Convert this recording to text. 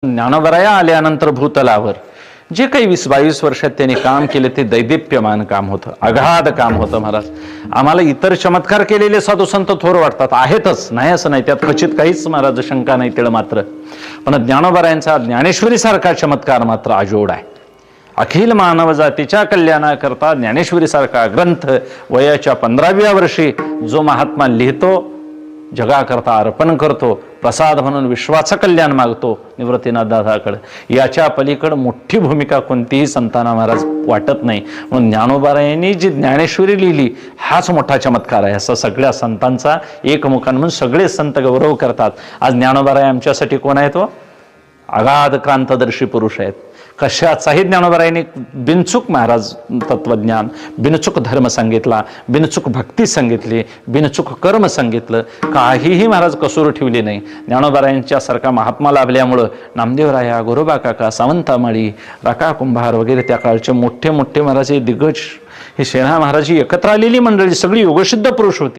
ज्ञानोबराया आल्यानंतर भूतलावर जे काही 20-22 वर्षात त्यांनी काम केले ते दैदिप्यमान काम होतं, अगाध काम होतं महाराज. आम्हाला इतर चमत्कार केलेले साधू संत थोर वाटतात, आहेतच, नाही असं नाही, त्यात क्वचित काहीच महाराज शंका नाही तिळ मात्र. पण ज्ञानोबरायांचा ज्ञानेश्वरी सारखा चमत्कार मात्र अजोड आहे. अखिल मानव जातीच्या कल्याणाकरता ज्ञानेश्वरी सारखा ग्रंथ वयाच्या 15व्या वर्षी जो महात्मा लिहितो, जगाकरता अर्पण करतो, प्रसाद म्हणून विश्वाचं कल्याण मागतो निवृत्तीनाथ दादाकडे, याच्या पलीकडे मोठी भूमिका कोणतीही संतांना महाराज वाटत नाही. म्हणून ज्ञानोबरायांनी जी ज्ञानेश्वरी लिहिली हाच मोठा चमत्कार आहे, असं सगळ्या संतांचा एकमुखान म्हणून सगळे संत गौरव करतात. आज ज्ञानोबराय आमच्यासाठी कोण आहे? तो अगाध क्रांतदर्शी पुरुष आहेत. कशाचाही ज्ञानोबरायांनी बिनचूक महाराज तत्वज्ञान, बिनचूक धर्म सांगितला, बिनचूक भक्ती सांगितली, बिनचूक कर्म सांगितलं, काहीही महाराज कसूर ठेवली नाही. ज्ञानोबरायांच्या सारखा महात्मा लाभल्यामुळं नामदेवराया, गोरोबा काका, सावंतामाळी, राका कुंभार वगैरे त्या काळचे मोठे मोठे महाराज हे दिग्गज, हे सेना महाराज एकत्र आलेली मंडळी सगळी योगसिद्ध पुरुष होती.